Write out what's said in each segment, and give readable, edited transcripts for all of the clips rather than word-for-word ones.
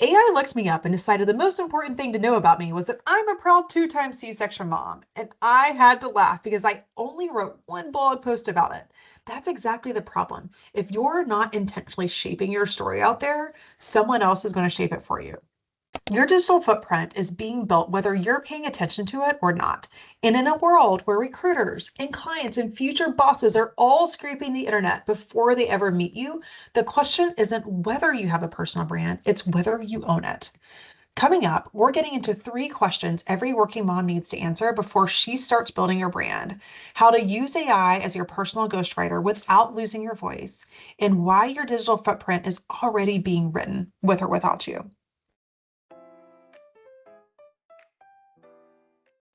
AI looked me up and decided the most important thing to know about me was that I'm a proud two-time C-section mom. And I had to laugh because I only wrote one blog post about it. That's exactly the problem. If you're not intentionally shaping your story out there, someone else is going to shape it for you. Your digital footprint is being built whether you're paying attention to it or not. And in a world where recruiters and clients and future bosses are all scraping the internet before they ever meet you, the question isn't whether you have a personal brand, it's whether you own it. Coming up, we're getting into 3 questions every working mom needs to answer before she starts building her brand: how to use AI as your personal ghostwriter without losing your voice, and why your digital footprint is already being written with or without you.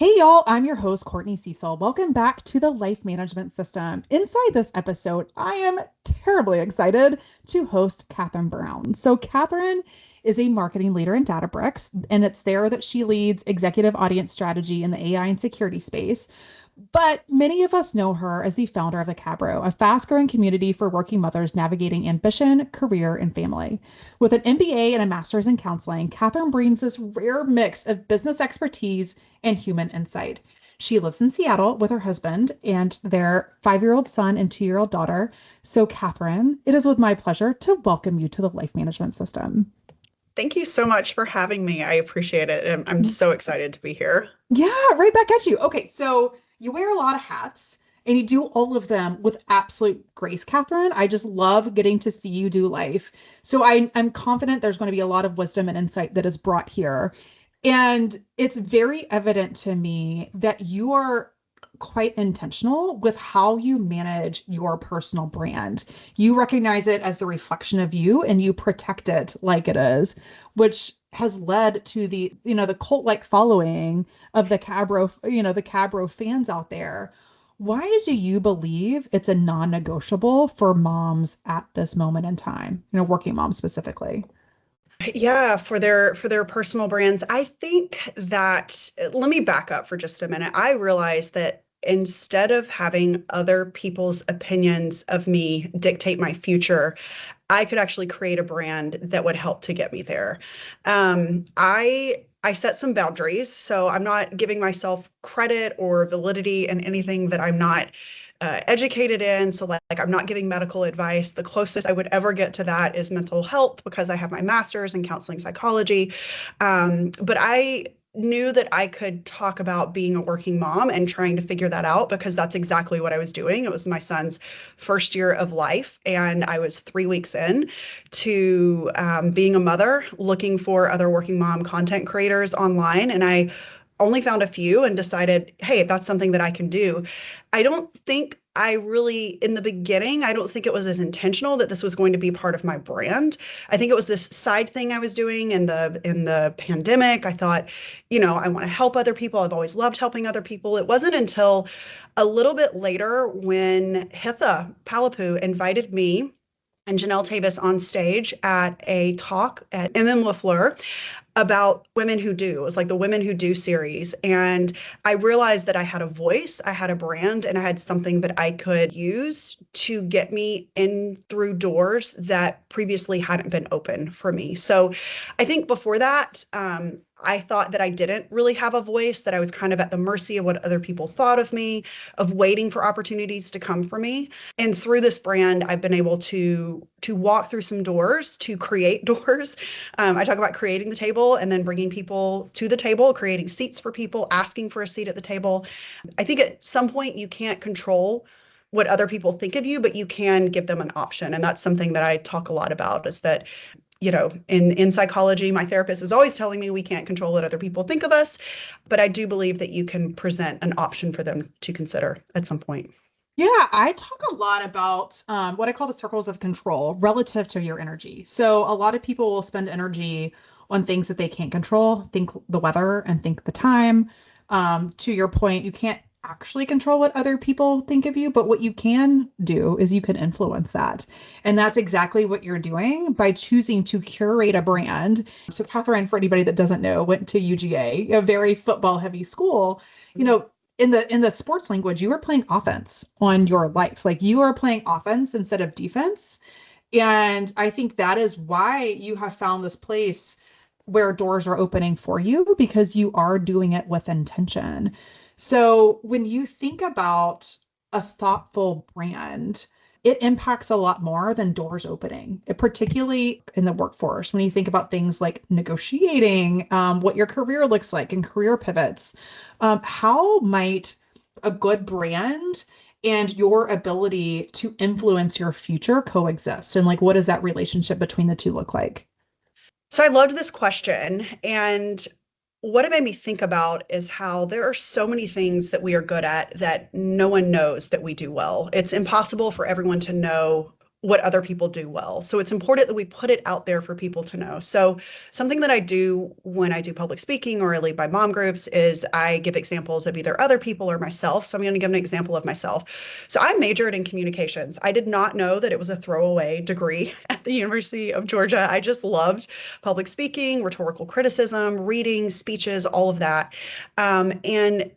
Hey y'all, I'm your host, Courtney Cecil. Welcome back to the Life Management System. Inside this episode, I am terribly excited to host Catherine Brown. So Catherine is a marketing leader in Databricks, and it's there that she leads executive audience strategy in the AI and security space. But many of us know her as the founder of the Cabro, a fast-growing community for working mothers navigating ambition, career, and family. With an MBA and a master's in counseling, Catherine brings this rare mix of business expertise and human insight. She lives in Seattle with her husband and their 5-year-old son and 2-year-old daughter. So, Catherine, it is with my pleasure to welcome you to the Life Management System. Thank you so much for having me. I appreciate it. I'm so excited to be here. Yeah, right back at you. Okay, so you wear a lot of hats and you do all of them with absolute grace, Catherine. I just love getting to see you do life. So I'm confident there's going to be a lot of wisdom and insight that is brought here. And it's very evident to me that you are quite intentional with how you manage your personal brand. You recognize it as the reflection of you and you protect it like it is, which has led to the cult-like following of the Cabro fans out there. Why do you believe it's a non-negotiable for moms at this moment in time, working moms specifically? Yeah, for their personal brands. I think that let me back up for just a minute. I realized that instead of having other people's opinions of me dictate my future, I could actually create a brand that would help to get me there. I set some boundaries, so I'm not giving myself credit or validity in anything that I'm not educated in. So like I'm not giving medical advice. The closest I would ever get to that is mental health because I have my master's in counseling psychology. But I knew that I could talk about being a working mom and trying to figure that out because that's exactly what I was doing. It was my son's first year of life, and I was 3 weeks in to being a mother, looking for other working mom content creators online, and I only found a few and decided, hey, that's something that I can do. I don't think I really, in the beginning, I don't think it was as intentional that this was going to be part of my brand. I think it was this side thing I was doing in the pandemic. I thought, I want to help other people. I've always loved helping other people. It wasn't until a little bit later when Hitha Palapu invited me and Janelle Tavis on stage at a talk at MM LaFleur about women who do. It was like the Women Who Do series. And I realized that I had a voice, I had a brand, and I had something that I could use to get me in through doors that previously hadn't been open for me. So I think before that, I thought that I didn't really have a voice, that I was kind of at the mercy of what other people thought of me, of waiting for opportunities to come for me. And through this brand, I've been able to walk through some doors, to create doors. I talk about creating the table and then bringing people to the table, creating seats for people, asking for a seat at the table. I think at some point you can't control what other people think of you, but you can give them an option. And that's something that I talk a lot about, is that in psychology, my therapist is always telling me we can't control what other people think of us, but I do believe that you can present an option for them to consider at some point. Yeah, I talk a lot about what I call the circles of control relative to your energy. So a lot of people will spend energy on things that they can't control, think the weather and think the time. To your point, you can't actually control what other people think of you, but what you can do is you can influence that. And that's exactly what you're doing by choosing to curate a brand. So Catherine, for anybody that doesn't know, went to UGA, a very football heavy school. You know, in the sports language, you are playing offense on your life. Like you are playing offense instead of defense. And I think that is why you have found this place where doors are opening for you because you are doing it with intention. So when you think about a thoughtful brand, it impacts a lot more than doors opening, particularly in the workforce. When you think about things like negotiating, what your career looks like and career pivots, how might a good brand and your ability to influence your future coexist? And like, what does that relationship between the two look like? So I loved this question. And what it made me think about is how there are so many things that we are good at that no one knows that we do well. It's impossible for everyone to know what other people do well. So it's important that we put it out there for people to know. So something that I do when I do public speaking or I lead my mom groups is I give examples of either other people or myself. So I'm going to give an example of myself. So I majored in communications. I did not know that it was a throwaway degree at the University of Georgia. I just loved public speaking, rhetorical criticism, reading, speeches, all of that. And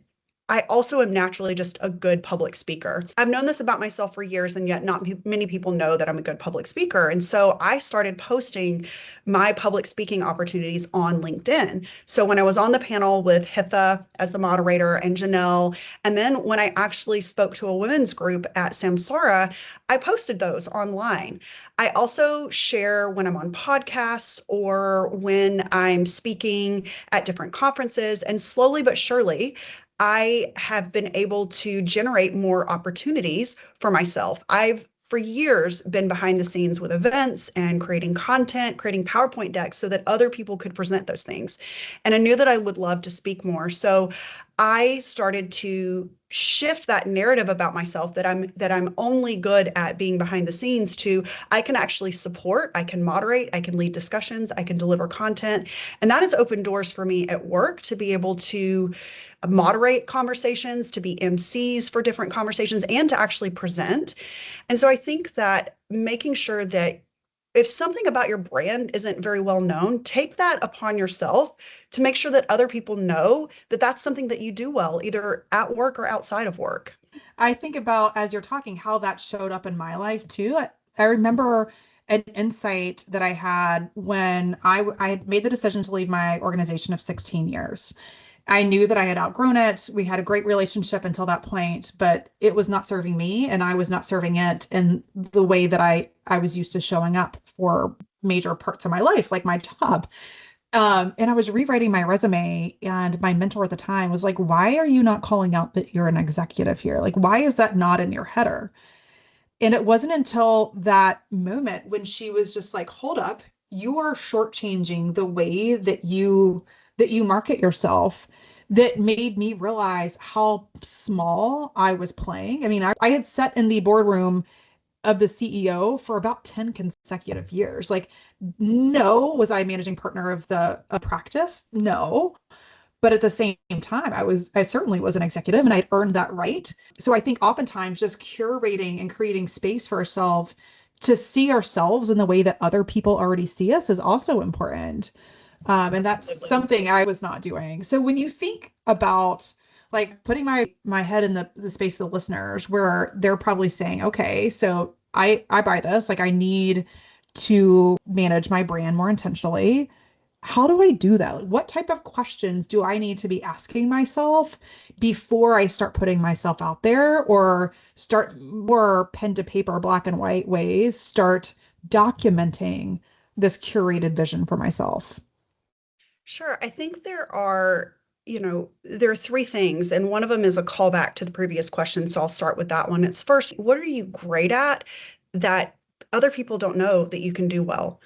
I also am naturally just a good public speaker. I've known this about myself for years, and yet not many people know that I'm a good public speaker. And so I started posting my public speaking opportunities on LinkedIn. So when I was on the panel with Hitha as the moderator and Janelle, and then when I actually spoke to a women's group at Samsara, I posted those online. I also share when I'm on podcasts or when I'm speaking at different conferences. And slowly but surely, I have been able to generate more opportunities for myself. I've for years been behind the scenes with events and creating content, creating PowerPoint decks so that other people could present those things. And I knew that I would love to speak more. So I started to shift that narrative about myself that I'm only good at being behind the scenes to I can actually support, I can moderate, I can lead discussions, I can deliver content. And that has opened doors for me at work to be able to moderate conversations, to be MCs for different conversations, and to actually present. And so I think that making sure that if something about your brand isn't very well known, take that upon yourself to make sure that other people know that that's something that you do well, either at work or outside of work. I think about as you're talking how that showed up in my life too. I remember an insight that I had when I had made the decision to leave my organization of 16 years. I knew that I had outgrown it. We had a great relationship until that point, but it was not serving me and I was not serving it in the way that I was used to showing up for major parts of my life, like my job. And I was rewriting my resume, and my mentor at the time was like, "Why are you not calling out that you're an executive here? Like, why is that not in your header?" And it wasn't until that moment when she was just like, "Hold up, you are shortchanging the way that you market yourself," that made me realize how small I was playing. I mean, I had sat in the boardroom of the CEO for about 10 consecutive years. Like, no, was I managing partner of the practice? No. But at the same time, I certainly was an executive and I'd earned that right. So I think oftentimes just curating and creating space for ourselves to see ourselves in the way that other people already see us is also important. And that's Absolutely. something I was not doing. So when you think about like putting my head in the space of the listeners where they're probably saying, okay, so I buy this, like I need to manage my brand more intentionally. How do I do that? Like, what type of questions do I need to be asking myself before I start putting myself out there or start more pen to paper, black and white ways, start documenting this curated vision for myself? Sure. I think there are three things, and one of them is a callback to the previous question. So I'll start with that one. It's first, what are you great at that other people don't know that you can do well?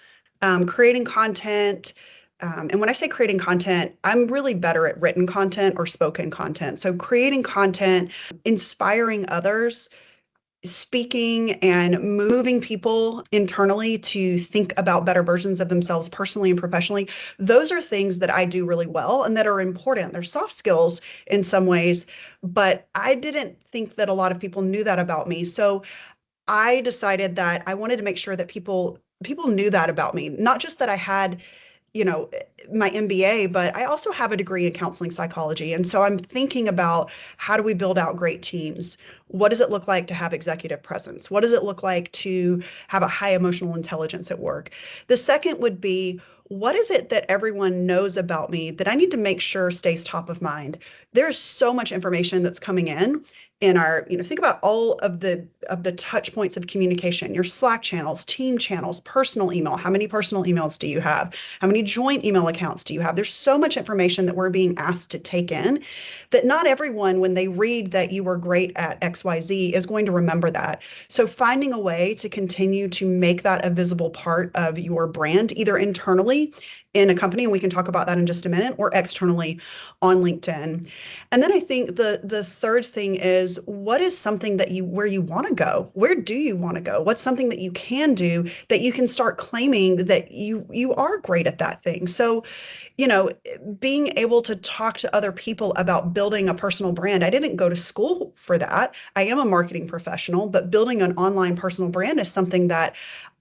Creating content. And when I say creating content, I'm really better at written content or spoken content. So creating content, inspiring others, speaking and moving people internally to think about better versions of themselves personally and professionally, those are things that I do really well and that are important. They're soft skills in some ways, but I didn't think that a lot of people knew that about me. So I decided that I wanted to make sure that people knew that about me, not just that I had you know, my MBA, but I also have a degree in counseling psychology. And so I'm thinking about how do we build out great teams? What does it look like to have executive presence? What does it look like to have a high emotional intelligence at work? The second would be, what is it that everyone knows about me that I need to make sure stays top of mind? There's so much information that's coming in our, think about all of the touch points of communication, your Slack channels, team channels, personal email. How many personal emails do you have? How many joint email accounts do you have? There's so much information that we're being asked to take in that not everyone, when they read that you were great at XYZ, is going to remember that. So finding a way to continue to make that a visible part of your brand, either internally in a company, and we can talk about that in just a minute, or externally on LinkedIn. And then I think the third thing is, what is something that where you want to go? Where do you want to go? What's something that you can do that you can start claiming that you are great at that thing? So, you know, being able to talk to other people about building a personal brand. I didn't go to school for that. I am a marketing professional, but building an online personal brand is something that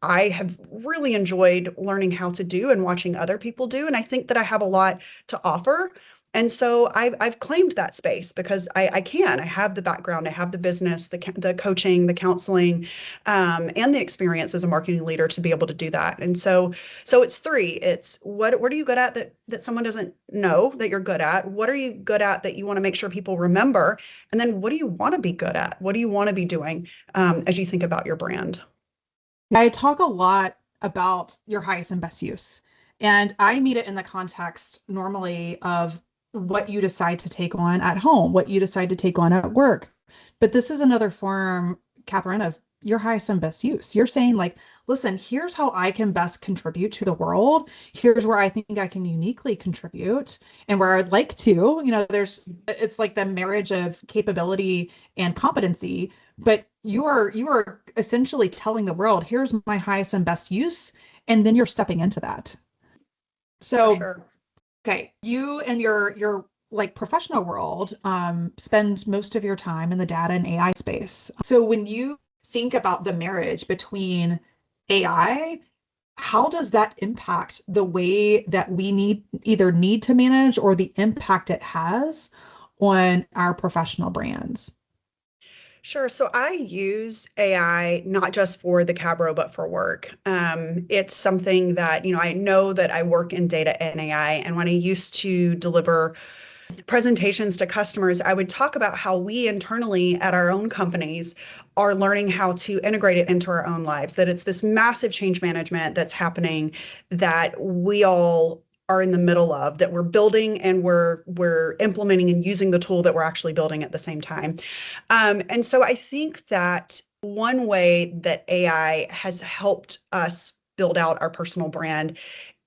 I have really enjoyed learning how to do and watching other people do. And I think that I have a lot to offer. And so I've claimed that space because I have the background, I have the business, the coaching, the counseling, and the experience as a marketing leader to be able to do that. And so it's three. It's what are you good at that someone doesn't know that you're good at? What are you good at that you want to make sure people remember? And then what do you want to be good at? What do you want to be doing as you think about your brand? I talk a lot about your highest and best use. And I meet it in the context normally of what you decide to take on at home, what you decide to take on at work. But this is another form, Catherine, of your highest and best use. You're saying, like, listen, here's how I can best contribute to the world. Here's where I think I can uniquely contribute and where I'd like to. It's like the marriage of capability and competency, but you are essentially telling the world, here's my highest and best use, and then you're stepping into that. For So, sure. okay, you and your like professional world spend most of your time in the data and AI space. So when you think about the marriage between AI, how does that impact the way that we need to manage or the impact it has on our professional brands? Sure. So I use AI not just for the Cabro, but for work. It's something that, I know that I work in data and AI. And when I used to deliver presentations to customers, I would talk about how we internally at our own companies are learning how to integrate it into our own lives, that it's this massive change management that's happening that we all are in the middle of, that we're building and we're implementing and using the tool that we're actually building at the same time. And so I think that one way that AI has helped us build out our personal brand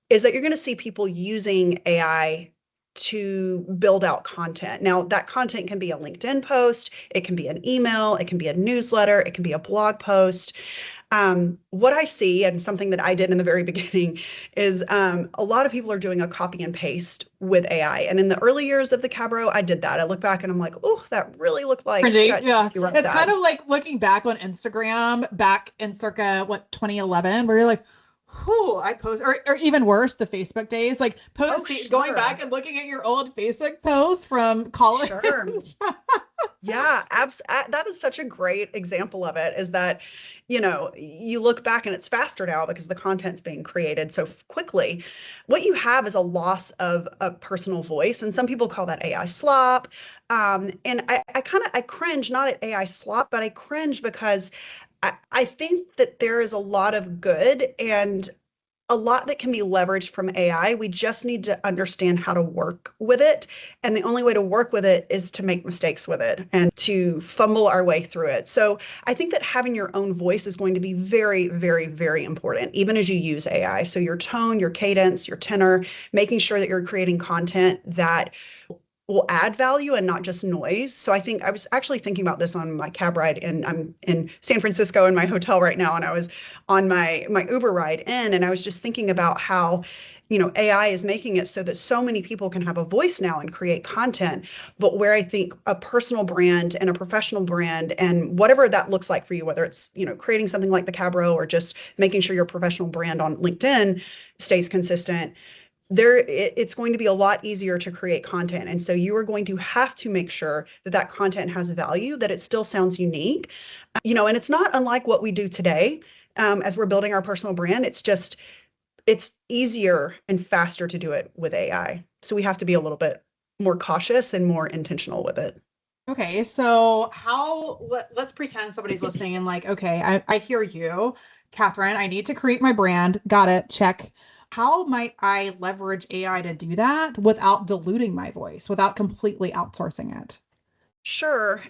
is that you're going to see people using AI to build out content. Now, that content can be a LinkedIn post, it can be an email, it can be a newsletter, it can be a blog post. What I see, and something that I did in the very beginning, is a lot of people are doing a copy and paste with AI. And in the early years of the Cabro, I did that. I look back and I'm like, oh, that really looked like Cringy, yeah. ChatGPT wrote It's kind that. of like looking back on Instagram back in circa what 2011, where you're like, who I post, or even worse, the Facebook days, like Oh, going back sure. and looking at your old Facebook posts from college. Sure. Yeah, that is such a great example of it, is that, you look back and it's faster now because the content's being created so quickly. What you have is a loss of a personal voice, and some people call that AI slop. And I cringe not at AI slop, but I cringe because I think that there is a lot of good and a lot that can be leveraged from AI. We just need to understand how to work with it. And the only way to work with it is to make mistakes with it and to fumble our way through it. So I think that having your own voice is going to be very, very, very important, even as you use AI. So your tone, your cadence, your tenor, making sure that you're creating content that will add value and not just noise. So I think I was actually thinking about this on my cab ride, and I'm in San Francisco in my hotel right now, and I was on my Uber ride in, and I was just thinking about how AI is making it so that so many people can have a voice now and create content, but where I think a personal brand and a professional brand and whatever that looks like for you, whether it's creating something like the Cabro or just making sure your professional brand on LinkedIn stays consistent, it's going to be a lot easier to create content. And so you are going to have to make sure that that content has value, that it still sounds unique, and it's not unlike what we do today. As we're building our personal brand, it's easier and faster to do it with AI. So we have to be a little bit more cautious and more intentional with it. Okay, so let's pretend somebody's listening and like, okay, I hear you, Catherine. I need to create my brand. Got it. Check. How might I leverage AI to do that without diluting my voice, without completely outsourcing it? Sure.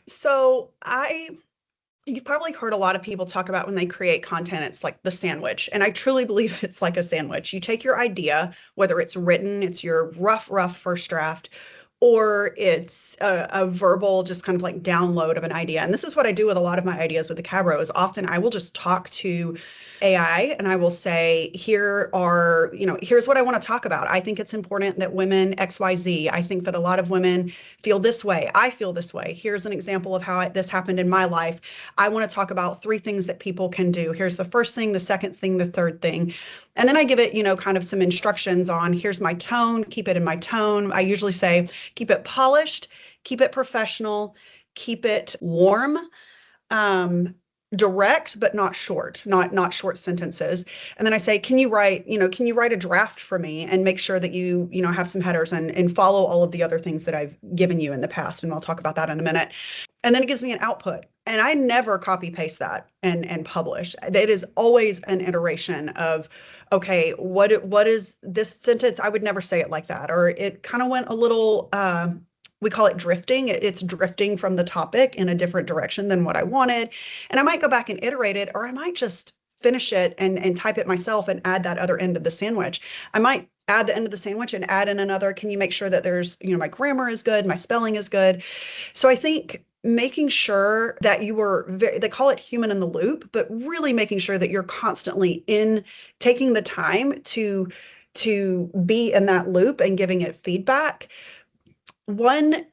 You've probably heard a lot of people talk about when they create content, it's like the sandwich. And I truly believe it's like a sandwich. You take your idea, whether it's written, it's your rough first draft, or it's a verbal, just kind of like download of an idea. And this is what I do with a lot of my ideas with the Cabro is often I will just talk to AI and I will say, here's what I want to talk about. I think it's important that women XYZ. I think that a lot of women feel this way. I feel this way. Here's an example of how this happened in my life. I want to talk about 3 things that people can do. Here's the first thing, the second thing, the third thing. And then I give it, kind of some instructions on here's my tone, keep it in my tone. I usually say, keep it polished, keep it professional, keep it warm, direct, but not short, not short sentences. And then I say, can you write a draft for me and make sure that you have some headers and follow all of the other things that I've given you in the past. And I'll talk about that in a minute. And then it gives me an output. And I never copy paste that and publish. It is always an iteration of, okay, what is this sentence? I would never say it like that. Or it kind of went a little, we call it drifting. It's drifting from the topic in a different direction than what I wanted. And I might go back and iterate it, or I might just finish it and type it myself and add that other end of the sandwich. I might add the end of the sandwich and add in another. Can you make sure that there's, my grammar is good, my spelling is good? So I think making sure that they call it human in the loop, but really making sure that you're constantly taking the time to be in that loop and giving it feedback. One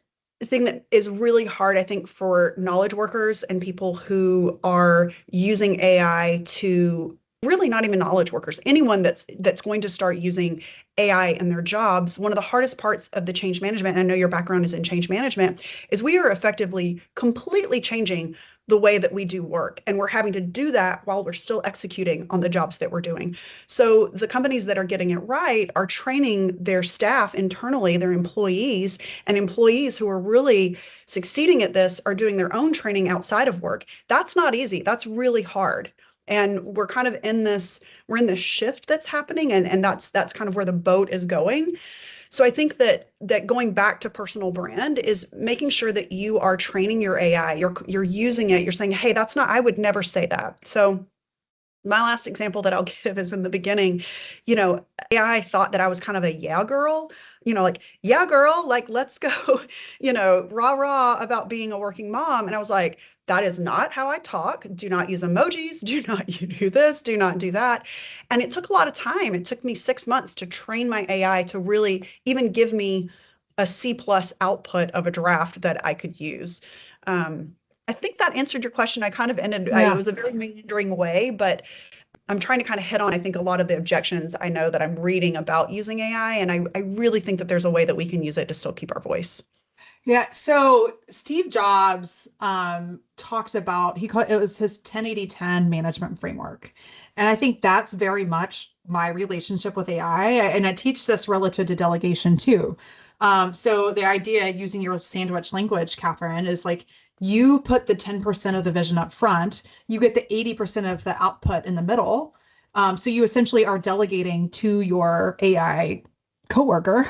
thing that is really hard, I think, for knowledge workers and people who are using AI to really not even knowledge workers, anyone that's going to start using AI in their jobs, one of the hardest parts of the change management, and I know your background is in change management, is we are effectively completely changing the way that we do work. And we're having to do that while we're still executing on the jobs that we're doing. So the companies that are getting it right are training their staff internally, their employees, and employees who are really succeeding at this are doing their own training outside of work. That's not easy. That's really hard. And we're kind of we're in this shift that's happening, and that's kind of where the boat is going. So I think that going back to personal brand is making sure that you are training your AI, you're using it, you're saying, hey, I would never say that. So my last example that I'll give is in the beginning, AI thought that I was kind of a yeah girl, like, yeah, girl, like, let's go, rah, rah about being a working mom. And I was like, that is not how I talk. Do not use emojis. Do not you do this. Do not do that. And it took a lot of time. It took me 6 months to train my AI to really even give me a C+ output of a draft that I could use. I think that answered your question. I kind of it Yeah. was a very meandering way, but I'm trying to kind of hit on, I think, a lot of the objections I know that I'm reading about using AI. And I really think that there's a way that we can use it to still keep our voice. Yeah, so Steve Jobs talked about it was his 10-80-10 management framework. And I think that's very much my relationship with AI. And I teach this relative to delegation too. So the idea using your sandwich language, Catherine, is like you put the 10% of the vision up front, you get the 80% of the output in the middle. So you essentially are delegating to your AI coworker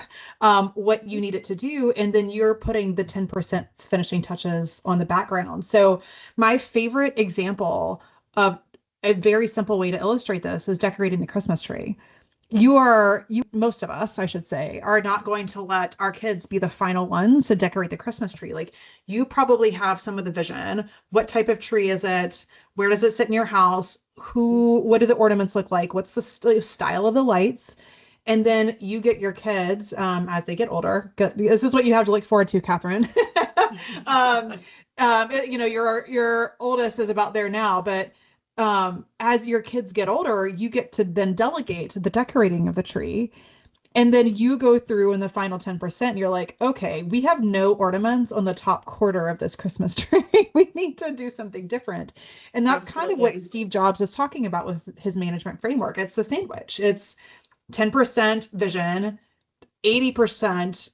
what you need it to do, and then you're putting the 10% finishing touches on the background. So my favorite example of a very simple way to illustrate this is decorating the Christmas tree. Most of us, I should say, are not going to let our kids be the final ones to decorate the Christmas tree. Like you probably have some of the vision. What type of tree is it? Where does it sit in your house? What do the ornaments look like? What's the style of the lights? And then you get your kids as they get older. This is what you have to look forward to, Catherine. um, your oldest is about there now, but as your kids get older, you get to then delegate the decorating of the tree. And then you go through in the final 10%, and you're like, okay, we have no ornaments on the top quarter of this Christmas tree. We need to do something different. And that's kind of what Absolutely. Steve Jobs is talking about with his management framework. It's the sandwich. It's 10% vision, 80%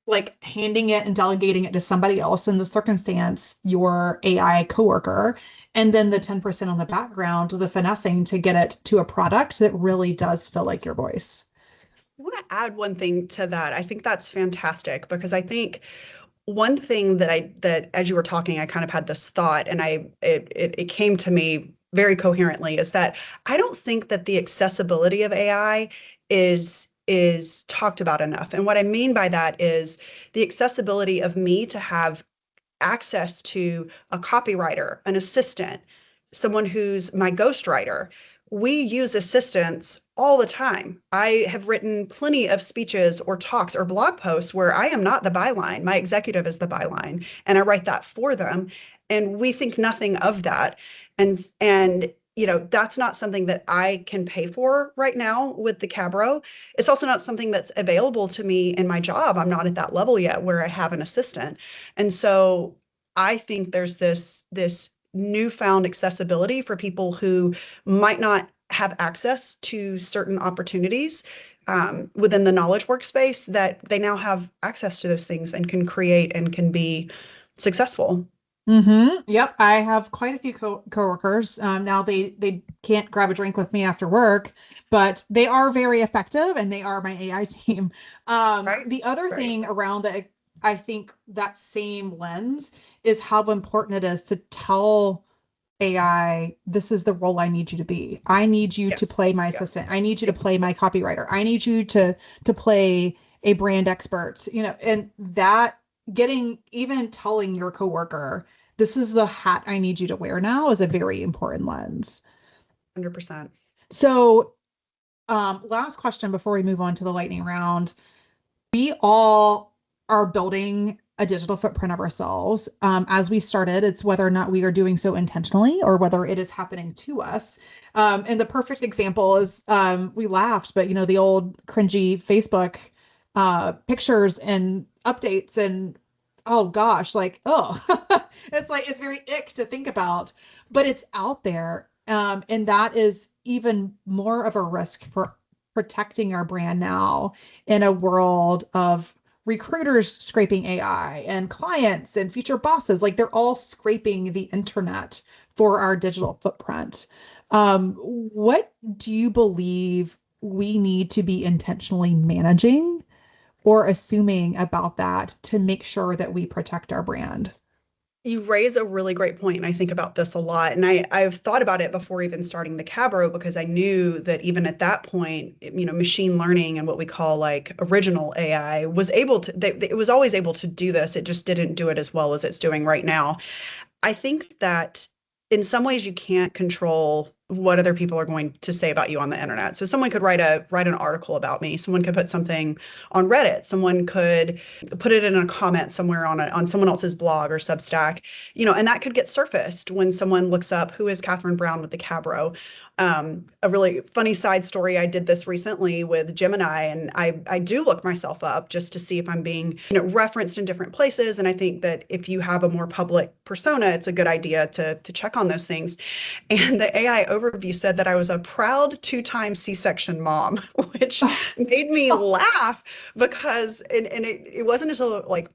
like handing it and delegating it to somebody else, in the circumstance, your AI coworker, and then the 10% on the background, the finessing to get it to a product that really does feel like your voice. I want to add one thing to that. I think that's fantastic because I think one thing that as you were talking, I kind of had this thought and it came to me very coherently is that I don't think that the accessibility of AI is talked about enough. And what I mean by that is the accessibility of me to have access to a copywriter, an assistant, someone who's my ghostwriter. We use assistants all the time. I have written plenty of speeches or talks or blog posts where I am not the byline. My executive is the byline, and I write that for them. And we think nothing of that. And that's not something that I can pay for right now with the Cabro. It's also not something that's available to me in my job. I'm not at that level yet where I have an assistant. And so I think there's this newfound accessibility for people who might not have access to certain opportunities within the knowledge workspace, that they now have access to those things and can create and can be successful. Yep, I have quite a few coworkers. Now they can't grab a drink with me after work, but they are very effective, and they are my AI team. Right? The other Right. thing around that, I think that same lens is how important it is to tell AI, this is the role I need you to be. I need you to play Yes. my assistant. Yes. I need you to play Yes. my copywriter. I need you to play a brand expert, and that getting even telling your coworker, this is the hat I need you to wear now, is a very important lens. 100%. So, last question before we move on to the lightning round. We all are building a digital footprint of ourselves. As we started, it's whether or not we are doing so intentionally or whether it is happening to us. And the perfect example is, we laughed, but the old cringy Facebook pictures and updates, and oh gosh, like, oh, it's like, it's very ick to think about, but it's out there. And that is even more of a risk for protecting our brand now, in a world of recruiters scraping AI and clients and future bosses. Like, they're all scraping the internet for our digital footprint. What do you believe we need to be intentionally managing or assuming about that to make sure that we protect our brand? You raise a really great point, and I think about this a lot. And I've thought about it before even starting the Cabro, because I knew that even at that point, machine learning and what we call like original AI was able to, it was always able to do this. It just didn't do it as well as it's doing right now. I think that in some ways you can't control what other people are going to say about you on the internet. So someone could write an article about me. Someone could put something on Reddit. Someone could put it in a comment somewhere on someone else's blog or Substack, and that could get surfaced when someone looks up who is Catherine Brown with the Cabro. A really funny side story. I did this recently with Gemini, and I do look myself up just to see if I'm being, referenced in different places. And I think that if you have a more public persona, it's a good idea to check on those things. And the AI overview said that I was a proud two-time C-section mom, which made me laugh because, and it wasn't until like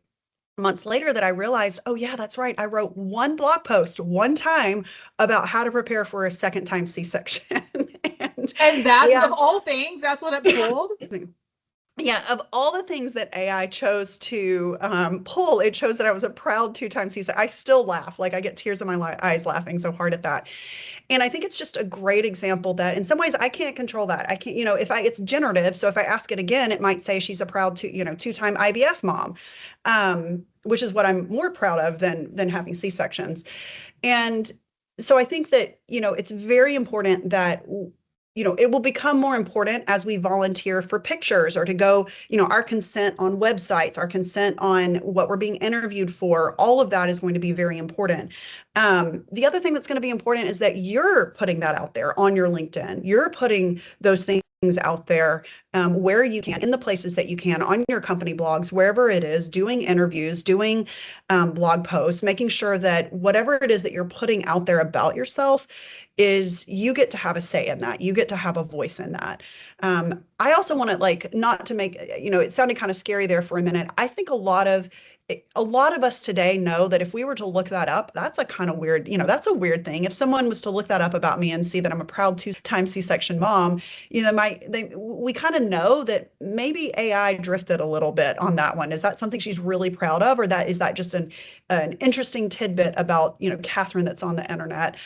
months later that I realized, oh yeah, that's right. I wrote one blog post one time about how to prepare for a second time C-section. And And that's, yeah, of all things, that's what it pulled. yeah, of all the things that AI chose to pull, it chose that I was a proud two-time C-section. I still laugh. Like I get tears in my eyes laughing so hard at that. And I think it's just a great example that in some ways I can't control that. I can't, it's generative. So if I ask it again, it might say she's a proud two-time IVF mom, which is what I'm more proud of than having C-sections. And so I think that, it's very important that, it will become more important as we volunteer for pictures or to go, our consent on websites, our consent on what we're being interviewed for. All of that is going to be very important. The other thing that's going to be important is that you're putting that out there on your LinkedIn. You're putting those things out there where you can, in the places that you can, on your company blogs, wherever it is, doing interviews, doing blog posts, making sure that whatever it is that you're putting out there about yourself is you get to have a say in that. You get to have a voice in that. I also want to like not to make, it sounded kind of scary there for a minute. I think a lot of us today know that if we were to look that up, that's a kind of weird, that's a weird thing. If someone was to look that up about me and see that I'm a proud two-time C-section mom, we kind of know that maybe AI drifted a little bit on that one. Is that something she's really proud of, or is that just an interesting tidbit about, Catherine that's on the internet?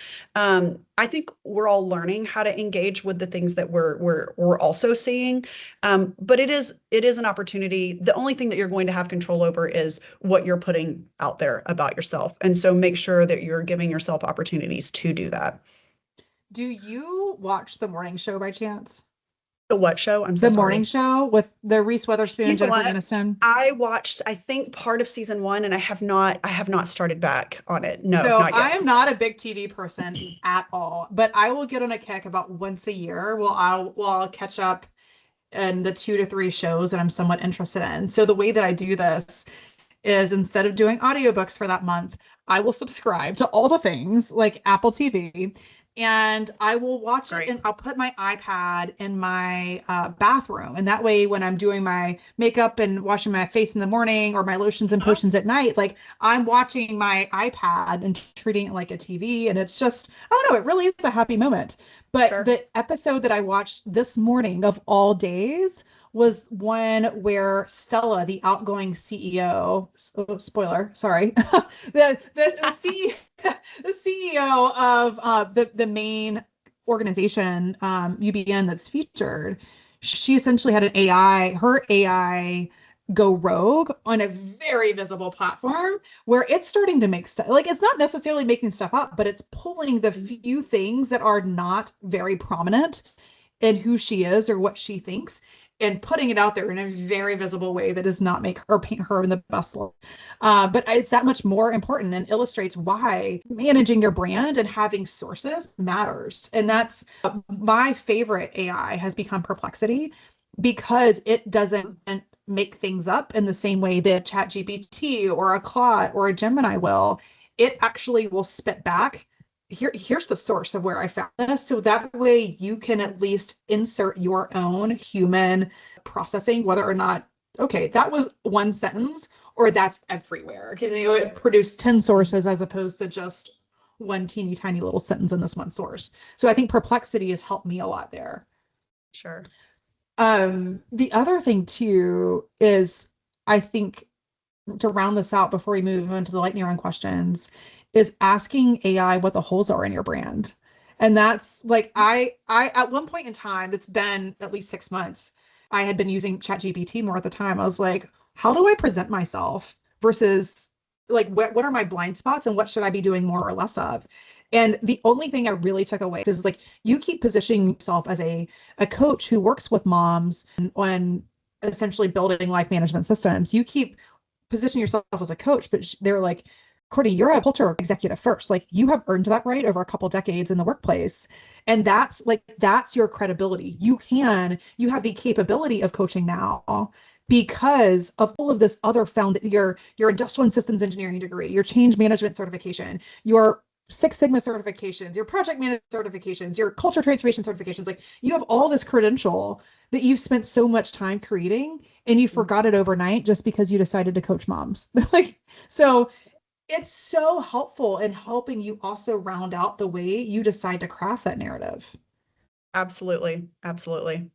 I think we're all learning how to engage with the things that we're also seeing. But it is an opportunity. The only thing that you're going to have control over is what you're putting out there about yourself. And so make sure that you're giving yourself opportunities to do that. Do you watch the morning show by chance? The what show? I'm so The morning sorry. show with the Reese Witherspoon, You know Jennifer what? Aniston. I watched, I think, part of season one, and I have not started back on it. No, So not I yet. am not a big TV person at all, but I will get on a kick about once a year. I'll catch up in the 2 to 3 shows that I'm somewhat interested in. So the way that I do this is instead of doing audiobooks for that month, I will subscribe to all the things like Apple TV and I will watch it Right. and I'll put my iPad in my bathroom. And that way, when I'm doing my makeup and washing my face in the morning or my lotions and Uh-huh. potions at night, like I'm watching my iPad and treating it like a TV. And it's just, I don't know, it really is a happy moment. But Sure. the episode that I watched this morning of all days was one where Stella, the outgoing CEO, oh, spoiler, sorry, the CEO, the CEO of the main organization, UBN, that's featured, she essentially had her AI go rogue on a very visible platform where it's starting to make stuff like it's not necessarily making stuff up, but it's pulling the few things that are not very prominent in who she is or what she thinks and putting it out there in a very visible way that does not make her paint her in the best light. But it's that much more important and illustrates why managing your brand and having sources matters. And that's my favorite AI has become Perplexity because it doesn't make things up in the same way that ChatGPT or a Claude or a Gemini will. It actually will spit back here's the source of where I found this. So that way you can at least insert your own human processing, whether or not, okay, that was one sentence or that's everywhere. Because it produced 10 sources as opposed to just one teeny tiny little sentence in this one source. So I think Perplexity has helped me a lot there. Sure. The other thing too is I think to round this out before we move on to the lightning round questions is asking AI what the holes are in your brand. And that's like I at one point in time, it's been at least 6 months, I had been using ChatGPT more at the time. I was like, how do I present myself versus like what are my blind spots and what should I be doing more or less of? And the only thing I really took away is like you keep positioning yourself as a coach who works with moms on essentially building life management systems. You keep position yourself as a coach, but they're like, Courtney, you're a culture executive first. Like you have earned that right over a couple decades in the workplace. And that's your credibility. You have the capability of coaching now because of all of this other found your industrial and systems engineering degree, your change management certification, your Six Sigma certifications, your project management certifications, your culture transformation certifications. Like you have all this credential that you've spent so much time creating and you forgot it overnight just because you decided to coach moms. Like, so it's so helpful in helping you also round out the way you decide to craft that narrative. Absolutely. Absolutely.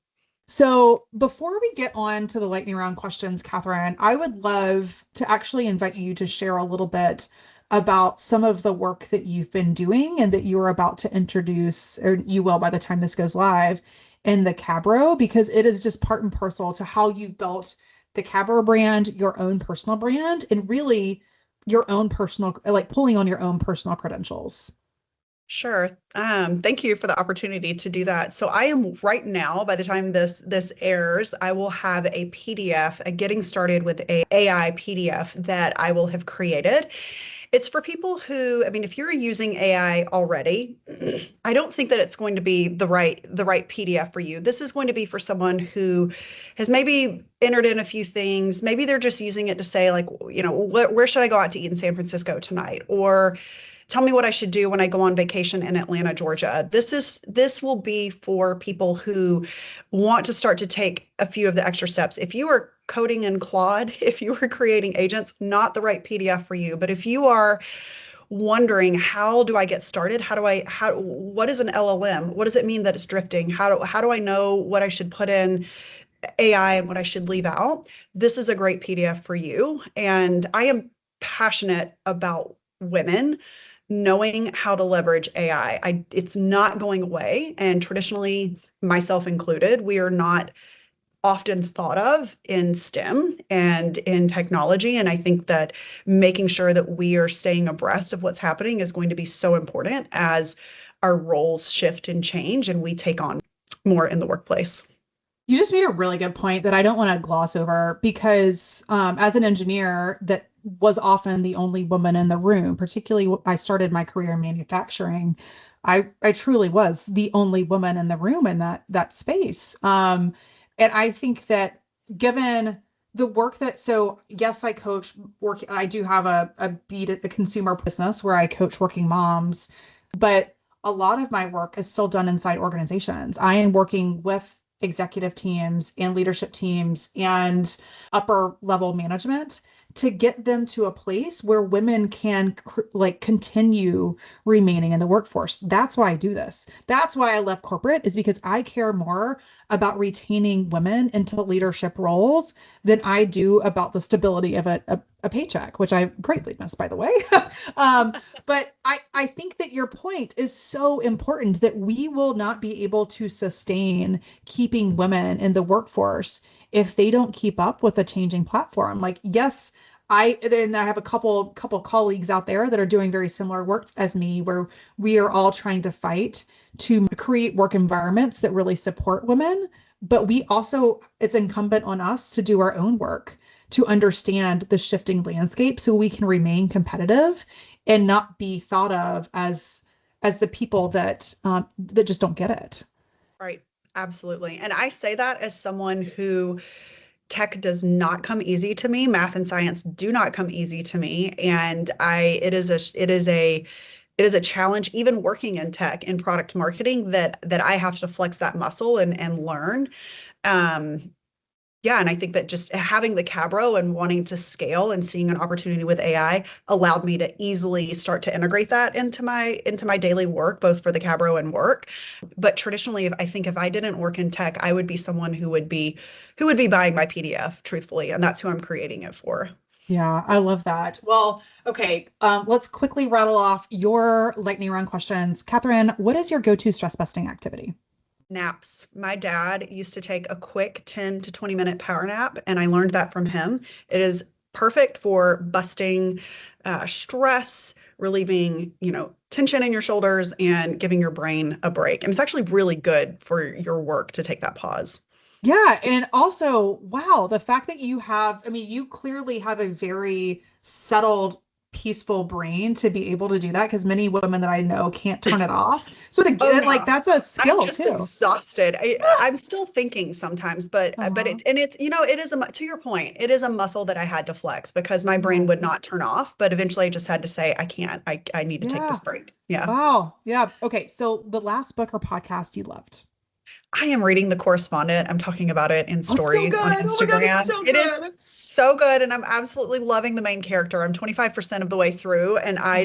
So before we get on to the lightning round questions, Catherine, I would love to actually invite you to share a little bit about some of the work that you've been doing and that you're about to introduce, or you will by the time this goes live, in the Cabro, because it is just part and parcel to how you've built the Cabro brand, your own personal brand, and really your own personal, like pulling on your own personal credentials. Sure. Thank you for the opportunity to do that. So I am right now, by the time this airs, I will have a PDF, a getting started with a AI PDF that I will have created. It's for people who, I mean, if you're using AI already, I don't think that it's going to be the right PDF for you. This is going to be for someone who has maybe entered in a few things. Maybe they're just using it to say like, where should I go out to eat in San Francisco tonight? Or tell me what I should do when I go on vacation in Atlanta, Georgia. This will be for people who want to start to take a few of the extra steps. If you are coding in Claude, if you are creating agents, not the right PDF for you. But if you are wondering how do I get started? What is an LLM? What does it mean that it's drifting? How do I know what I should put in AI and what I should leave out? This is a great PDF for you. And I am passionate about women knowing how to leverage AI. It's not going away. And traditionally, myself included, we are not often thought of in STEM and in technology. And I think that making sure that we are staying abreast of what's happening is going to be so important as our roles shift and change and we take on more in the workplace. You just made a really good point that I don't want to gloss over because as an engineer that was often the only woman in the room, particularly I started my career in manufacturing. I truly was the only woman in the room in that space. And I think that given the work that, so yes, I coach work, I do have a beat at the consumer business where I coach working moms, but a lot of my work is still done inside organizations. I am working with executive teams and leadership teams and upper level management to get them to a place where women can like continue remaining in the workforce. That's why I do this. That's why I left corporate, is because I care more about retaining women into leadership roles than I do about the stability of a paycheck, which I greatly miss, by the way. um, but I think that your point is so important that we will not be able to sustain keeping women in the workforce if they don't keep up with a changing platform. Like, yes, I have a couple colleagues out there that are doing very similar work as me, where we are all trying to fight to create work environments that really support women. But we also, it's incumbent on us to do our own work to understand the shifting landscape so we can remain competitive and not be thought of as the people that just don't get it. Right. Absolutely. And I say that as someone who tech does not come easy to me. Math and science do not come easy to me. And it is a challenge even working in tech in product marketing that I have to flex that muscle and learn. Um, yeah, and I think that just having the Cabro and wanting to scale and seeing an opportunity with AI allowed me to easily start to integrate that into my daily work, both for the Cabro and work. But traditionally, I think if I didn't work in tech, I would be someone who would be buying my PDF, truthfully, and that's who I'm creating it for. Yeah, I love that. Well, okay, let's quickly rattle off your lightning round questions. Catherine, what is your go-to stress busting activity? Naps. My dad used to take a quick 10 to 20-minute power nap, and I learned that from him. It is perfect for busting stress, relieving, tension in your shoulders, and giving your brain a break. And it's actually really good for your work to take that pause. Yeah, and also, wow, the fact that you have, I mean, you clearly have a very settled, peaceful brain to be able to do that because many women that I know can't turn it off. So Oh like yeah. that's a I'm skill just too. exhausted. I'm still thinking sometimes, but Uh-huh. it is to your point, it is a muscle that I had to flex because my brain Yeah. would not turn off. But eventually, I just had to say, I can't. I need to take Yeah. this break. Yeah. Wow. Yeah. Okay. So the last book or podcast you loved. I am reading The Correspondent. I'm talking about it in Oh, it's so stories on good. Oh my God, it's Instagram. so It is good. so good, and I'm absolutely loving the main character. I'm 25% of the way through, and Oh, I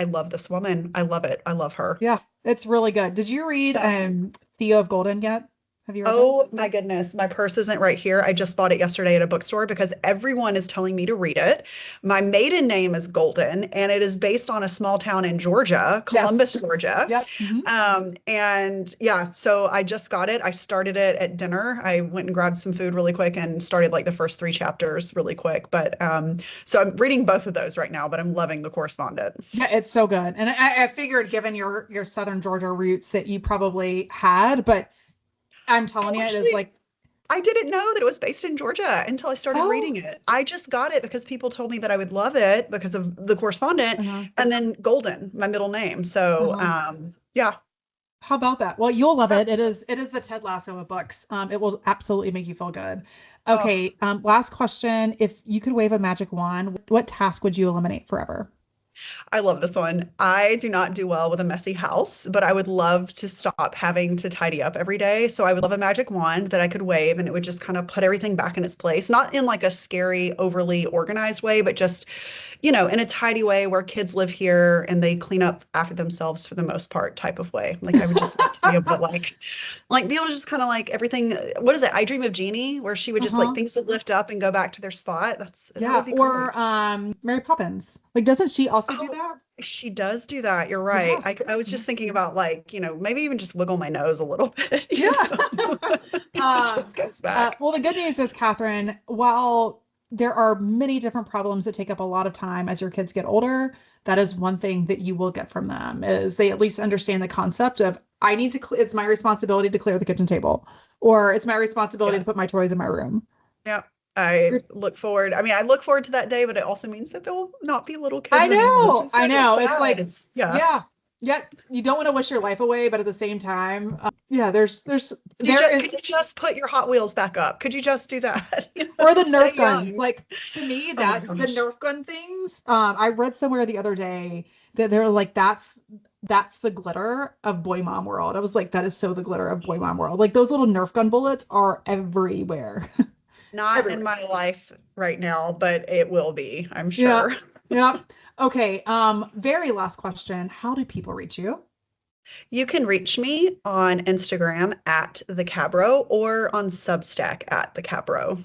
love this woman. I love it. I love her. yeah, it's really good. Did you read Yeah. Theo of Golden yet? Have you read that? Oh my goodness, my purse isn't right here. I just bought it yesterday at a bookstore because everyone is telling me to read it. My maiden name is Golden, and it is based on a small town in Georgia, Yes. Columbus, Georgia. Yep. And yeah, so I just got it. I started it at dinner. I went and grabbed some food really quick and started like the first three chapters really quick. But so I'm reading both of those right now, but I'm loving The Correspondent. Yeah, it's so good. And I figured given your Southern Georgia roots that you probably had, but I'm telling Oh, you, it is actually, like I didn't know that it was based in Georgia until I started reading Oh, it. I just got it because people told me that I would love it because of the correspondent, uh-huh, and then Golden, my middle name. So, uh-huh. yeah. How about that? Well, you'll love Yeah. it. It is the Ted Lasso of books. It will absolutely make you feel good. Oh, Okay, last question. If you could wave a magic wand, what task would you eliminate forever? I love this one. I do not do well with a messy house, but I would love to stop having to tidy up every day. So I would love a magic wand that I could wave and it would just kind of put everything back in its place, not in like a scary, overly organized way, but just, in a tidy way where kids live here and they clean up after themselves for the most part type of way. Like I would just like to be able to like be able to just kind of like everything. What is it? I Dream of Jeannie, where she would just like Uh-huh. things would lift up and go back to their spot. That Yeah, would be or great. Mary Poppins. Like, doesn't she also do Oh, that? she does do that. You're right. Yeah. I was Yeah. just thinking about like, maybe even just wiggle my nose a little bit, Yeah. It just goes back. Well, the good news is, Catherine, while there are many different problems that take up a lot of time as your kids get older, that is one thing that you will get from them is they at least understand the concept of I need to, it's my responsibility to clear the kitchen table, or it's my responsibility Yeah. to put my toys in my room. Yeah. I look forward to that day, but it also means that there'll not be little I kids anymore, which know, is I kind of know. It's sad. like, It's yeah. yeah, yeah. You don't want to wish your life away, but at the same time, yeah, Could you just put your Hot Wheels back up? Could you just do that? or the Stay Nerf guns. young. Like to me, Oh my that's the gosh. Nerf gun things. I read somewhere the other day that they're like, that's the glitter of Boy Mom World. I was like, that is so the glitter of Boy Mom World. Like those little Nerf gun bullets are everywhere. Not in Everywhere. my life right now, but it will be, I'm Yeah. sure. Yeah. Okay. Very last question. How do people reach you? You can reach me on Instagram at the Cabro or on Substack at the Cabro.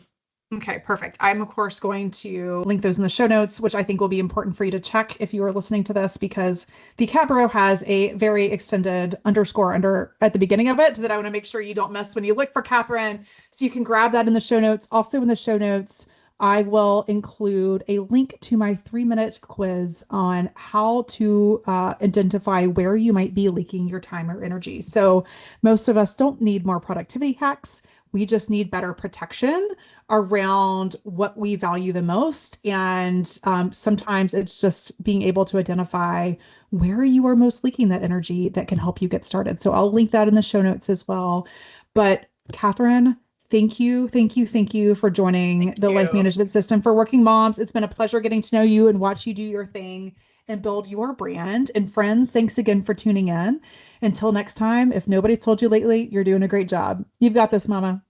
Okay, perfect. I'm, of course, going to link those in the show notes, which I think will be important for you to check if you are listening to this, because the Cabro has a very extended underscore under at the beginning of it that I want to make sure you don't miss when you look for Catherine. So you can grab that in the show notes. Also, in the show notes, I will include a link to my 3-minute quiz on how to identify where you might be leaking your time or energy. So, most of us don't need more productivity hacks. We just need better protection around what we value the most. And sometimes it's just being able to identify where you are most leaking that energy that can help you get started. So I'll link that in the show notes as well. But Catherine, thank you, thank you, thank you for joining Thank the Life you. Management System for Working Moms. It's been a pleasure getting to know you and watch you do your thing and build your brand. And friends, thanks again for tuning in. Until next time, if nobody's told you lately, you're doing a great job. You've got this, Mama.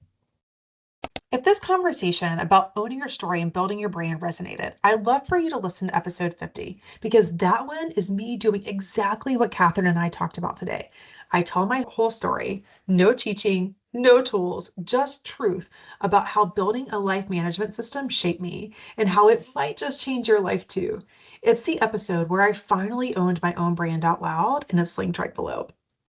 If this conversation about owning your story and building your brand resonated, I'd love for you to listen to episode 50 because that one is me doing exactly what Catherine and I talked about today. I tell my whole story, no teaching, no tools, just truth about how building a life management system shaped me and how it might just change your life too. It's the episode where I finally owned my own brand out loud, and it's linked right below.